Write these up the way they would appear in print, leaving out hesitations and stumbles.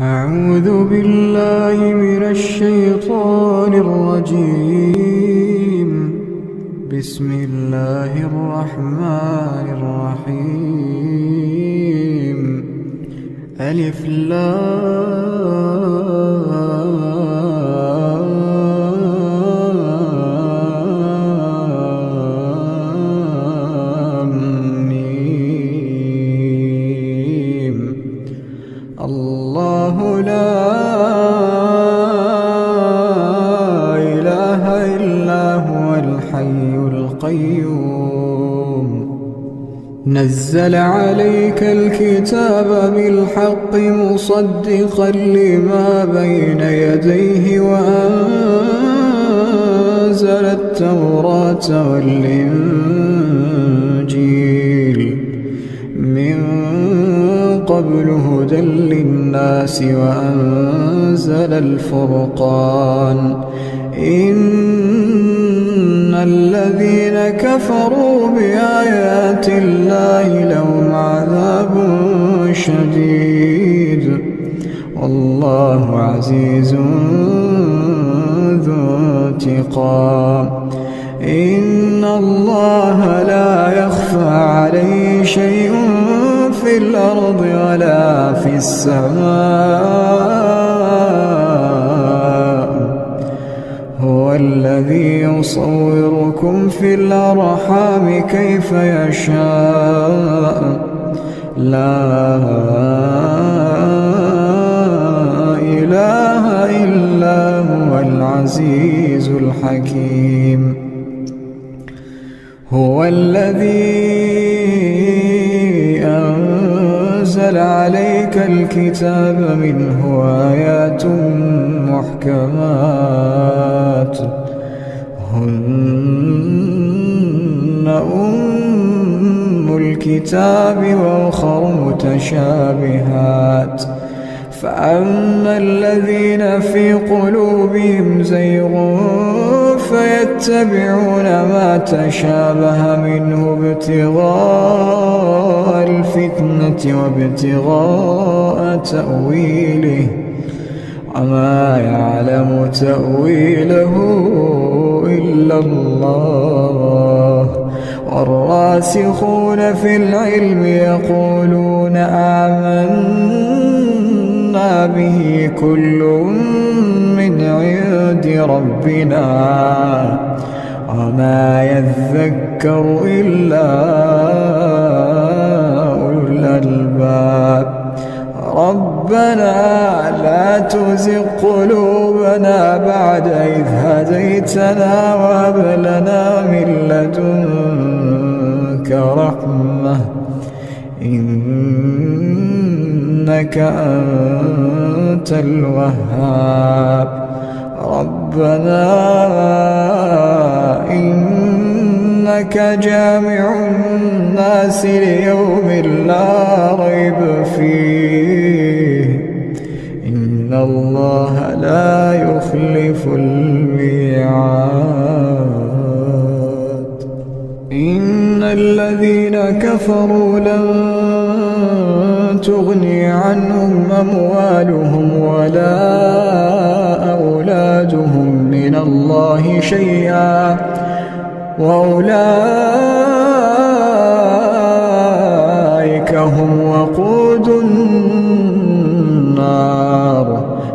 أعوذ بالله من الشيطان الرجيم. بسم الله الرحمن الرحيم. ألف لام ميم. الله لا إله إلا هو الحي القيوم. نزل عليك الكتاب بالحق مصدقا لما بين يديه وأنزل التوراة والإنجيل من قبل هدى للناس وأنزل الفرقان. إن الذين كفروا بآيات الله لهم عذاب شديد والله عزيز ذو انتقام. إن الله لا يخفى عليه شيء في الأرض ولا في السماء. هو الذي يصوركم في الأرحام كيف يشاء. لا إله إلا هو العزيز الحكيم. هو الذي أنزل عليك الكتاب منه آيات محكمات هن أم الكتاب وأخر متشابهات. فأما الذين في قلوبهم زيغ فيتبعون ما تشابه منه ابتغاء الفتنة وابتغاء تأويله وما يعلم تأويله إلا الله. والراسخون في العلم يقولون آمنا به كل من عند ربنا وما يذكر إلا أولو الألباب. ربنا لا تزغ قلوبنا بعد إذ هديتنا وهب لنا من لدنك رحمة إنك أنت الوهاب. ربنا إنك جامع الناس ليوم لا ريب فيه إن الله لا يخلف الميعاد. إن الذين كفروا لن تغني عنهم أموالهم ولا أولادهم من الله شيئا وأولئك هم وقود النار.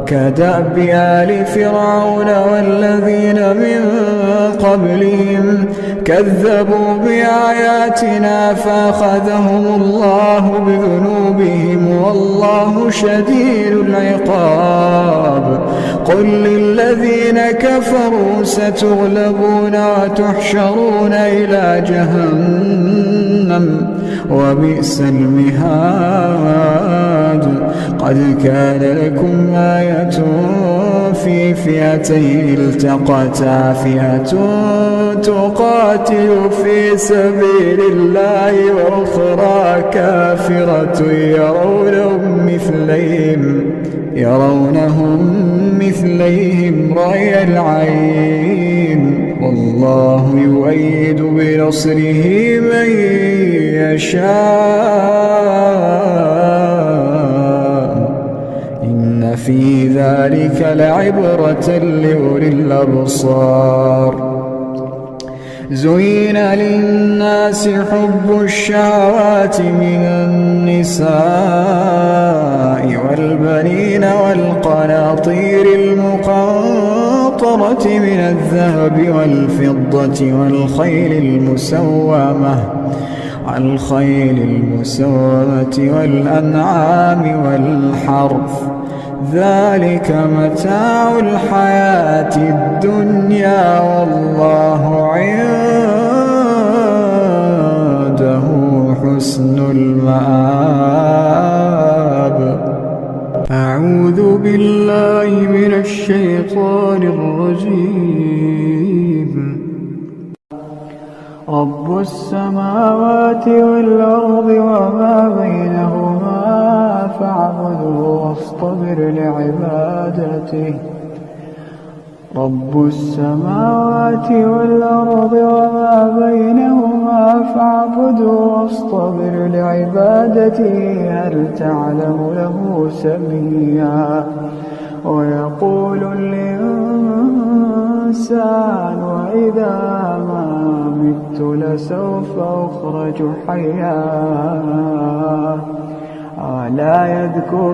كدأب آل فرعون والذين من قبلهم كذبوا بآياتنا فأخذهم الله بذنوبهم والله شديد العقاب. قل للذين كفروا ستغلبون وتحشرون إلى جهنم وبئس المهاد. قد كان لكم آية في فئتين التقتا فئة تقاتل في سبيل الله وأخرى كافرة يرونهم مثليهم رأي العين والله يؤيد بنصره من يشاء في ذلك لعبرة لأولي الأبصار. زين للناس حب الشهوات من النساء والبنين والقناطير المقنطرة من الذهب والفضة والخيل المسومة والأنعام والحرث، ذلك متاع الحياة الدنيا والله عنده حسن المآب. أعوذ بالله من الشيطان الرجيم. رب السماوات والأرض وما بينهما فاعبده واصطبر لعبادته. رب السماوات والأرض وما بينهما فاعبده واصطبر لعبادته. هل تعلم له سميا؟ ويقول الإنسان وإذا ما مت لسوف أخرج حيا. ألا يذكر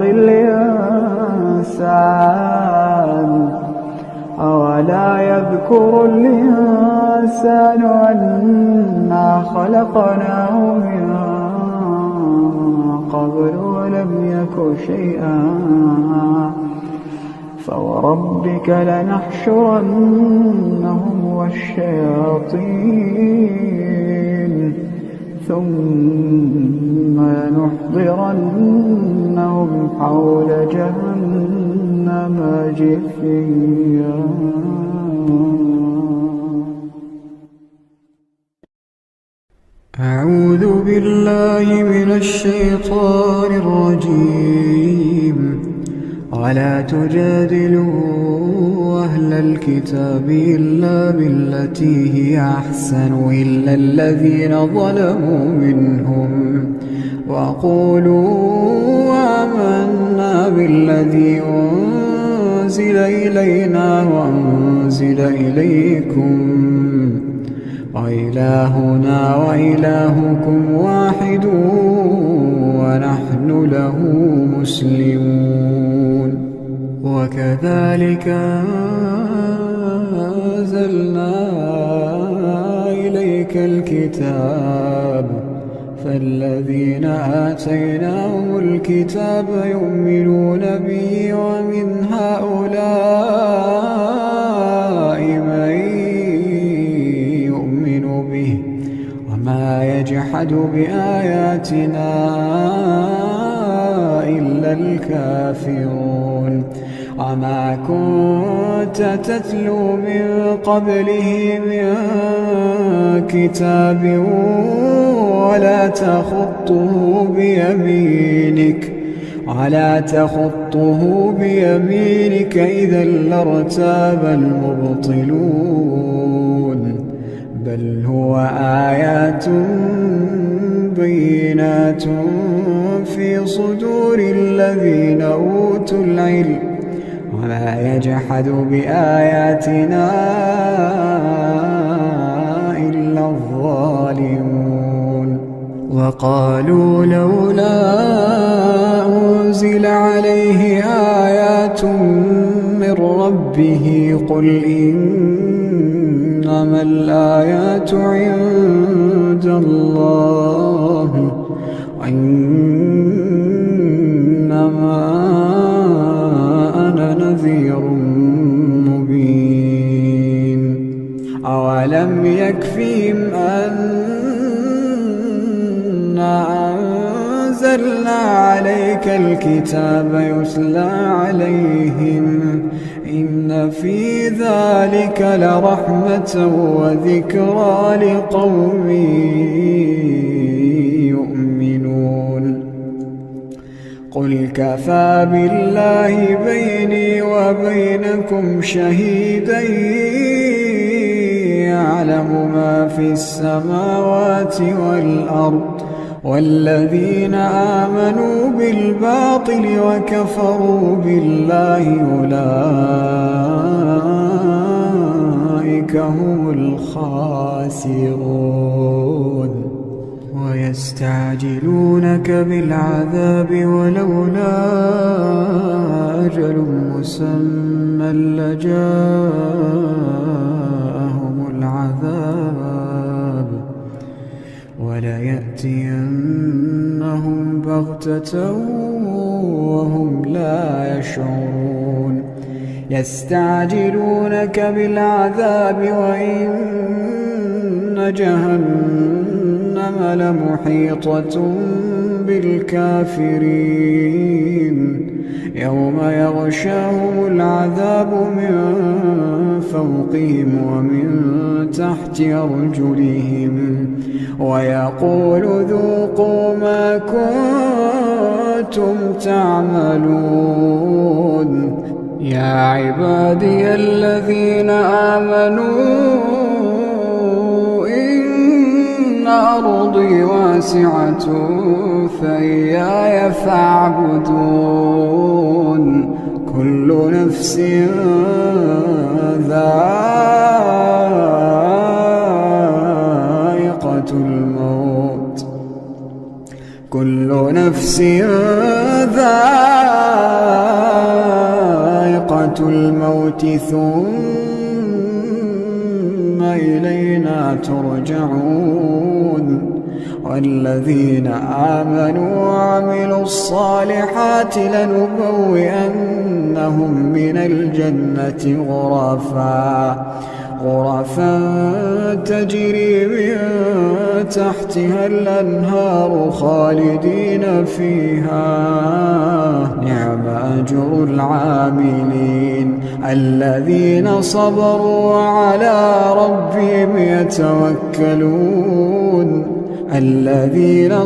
الإنسان أنا خلقناه من قبل ولم يك شيئا. فوربك لنحشرنهم والشياطين ثم لنحضرنهم حول جهنم جثيا. أعوذ بالله من الشيطان الرجيم. ولا تجادلوا أهل الكتاب إلا بالتي هي أحسن إلا الذين ظلموا منهم وقولوا آمنا بالذي أنزل إلينا وأنزل إليكم وإلهنا وإلهكم واحد ونحن له مسلمون. وكذلك أنزلنا إليك الكتاب فالذين آتيناهم الكتاب يؤمنون به ومن هؤلاء من يؤمن به وما يجحد بآياتنا إلا الكافرون. وما كنت تتلو من قبله من كتاب ولا تخطه بيمينك إذا لارتاب المبطلون. بل هو آيات بينات في صدور الذين أوتوا العلم وما يجحد بآياتنا إلا الظالمون. وقالوا لولا أنزل عليه آيات من ربه قل إنما الآيات عند الله وإنما أنا نذير مبين. أولم يكفهم أنا أنزلنا عليك الكتاب يتلى عليهم إن في ذلك لرحمة وذكرى لقوم يؤمنون. قل كفى بالله بيني وبينكم شهيدا يعلم ما في السماوات والأرض والذين آمنوا بالباطل وكفروا بالله أولئك هم الخاسرون ويستعجلونك بالعذاب ولولا أجل مسمى لجاءهم العذاب وليأتينهم بغتة وهم لا يشعرون يستعجلونك بالعذاب وإن جهنم لمحيطة بالكافرين يوم يغشاهم العذاب من فوقهم ومن تحت أرجلهم ويقول ذوقوا ما كنتم تعملون يا عبادي الذين آمنوا إن أرضي واسعة فإياي فاعبدون كل نفس ذائقة الموت كل نفس ذائقة الموت ثم إلينا ترجعون والذين آمنوا وعملوا الصالحات لنبوئنهم من الجنة غرفا تجري من تحتها الأنهار خالدين فيها نعم أجر العاملين الذين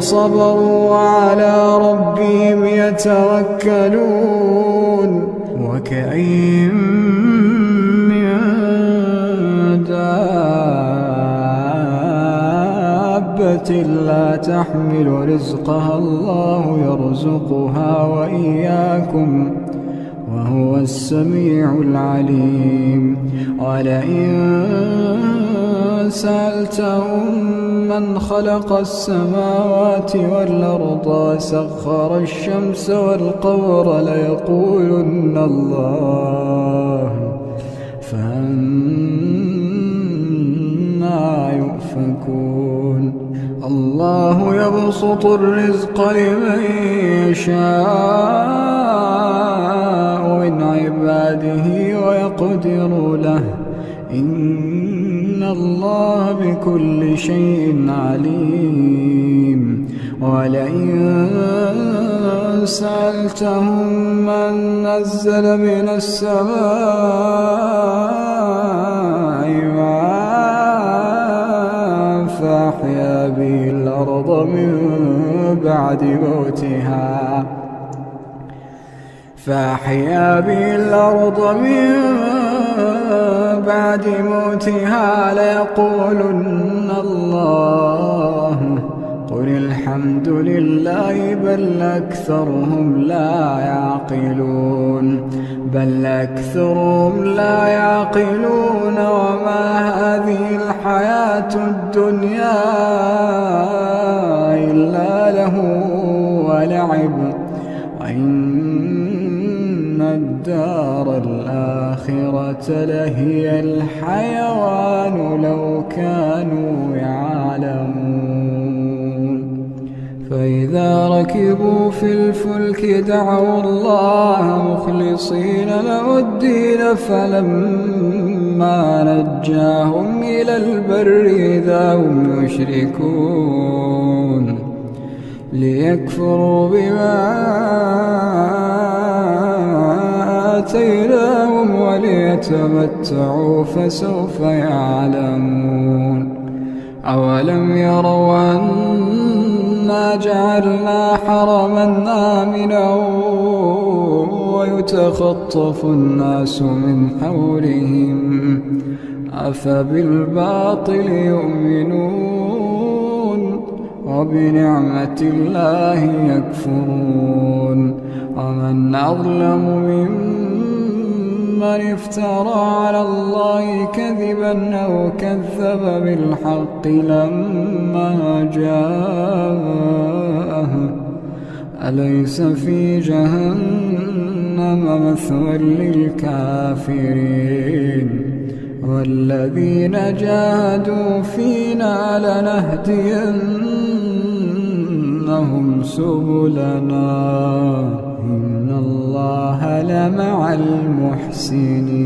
صبروا وعلى ربهم يتوكلون وكأين من دابة لا تحمل رزقها الله يرزقها وإياكم وهو السميع العليم ولئن سألتهم من خلق السماوات والأرض وسخر الشمس والقمر ليقولن الله فأنى يؤفكون الله يبسط الرزق لمن يشاء من عباده ويقدر له إن الله بكل شيء عليم ولئن سألتهم من نزل من السماء ماء فأحيا به الأرض من بعد موتها ليقولن الله قل الحمد لله بل أكثرهم لا يعقلون وما هذه الحياة الدنيا إلا له ولعب وإن الدار الآخرة لهي الحيوان لو كانوا يعلمون فإذا ركبوا في الفلك دعوا الله مخلصين له الدين فلما نجاهم إلى البر إذا هم يشركون ليكفروا بما آتيناهم وليتمتعوا فسوف يعلمون أولم يروا أنا جعلنا حرما آمنا ويتخطف الناس من حولهم أفبالباطل يؤمنون وبنعمة الله يكفرون ومن أظلم ممن افترى على الله كذبا أو كذب بالحق لما جاءه أليس في جهنم مثوى للكافرين والذين جاهدوا فينا لنهدينهم سبلنا إن الله لمع المحسنين.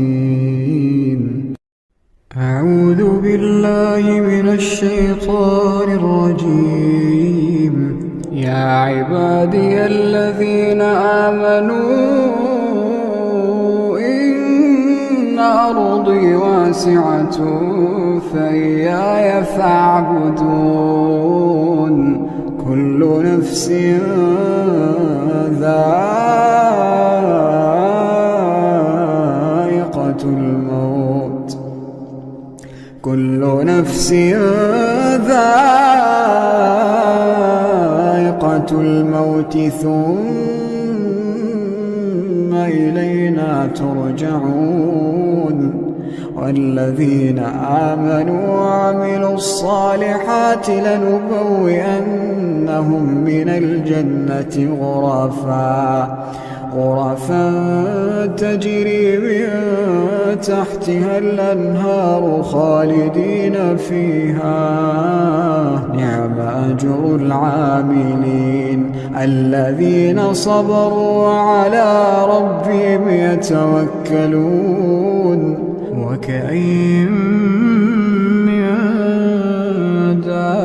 أعوذ بالله من الشيطان الرجيم. يا عبادي الذين آمنوا إن أرضي واسعة فإياي فاعبدون كل نفس ذائقة الموت كل نفس ذائقة الموت ثم إلينا ترجعون والذين آمنوا وعملوا الصالحات لنبوئنهم من الجنة غرفا تجري من تحتها الأنهار خالدين فيها نعم أجر العاملين الذين صبروا وعلى ربهم يتوكلون. وكأين من دابة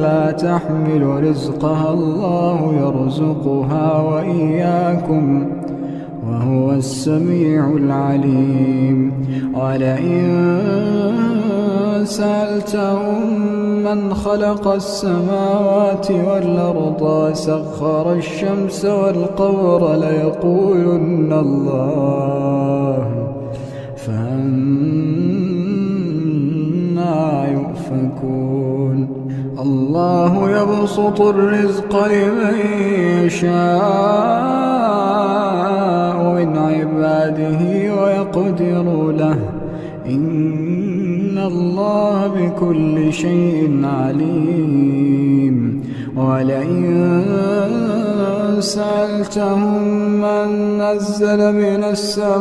لا تحمل رزقها الله يرزقها وإياكم وهو السميع العليم. ولئن سألتهم من خلق السماوات والأرض وسخر الشمس والقمر ليقولن الله فأنى يؤفكون. الله يبسط الرزق لمن يشاء من عباده ويقدر له إن الله بكل شيء عليم. ولئن سألتهم من نزل من السماء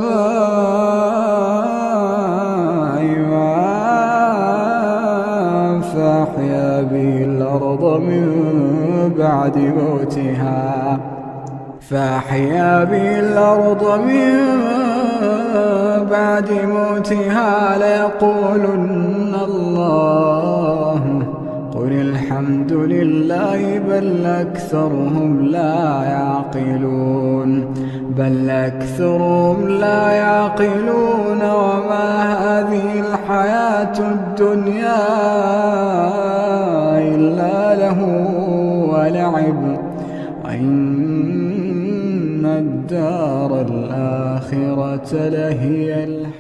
ماء فأحيا به الأرض من بعد موتها ليقولن الله قل الحمد لله بل أكثرهم لا يعقلون وما هذه الحياة الدنيا إلا له ولعب وإن الدار الآخرة لهي الحياة.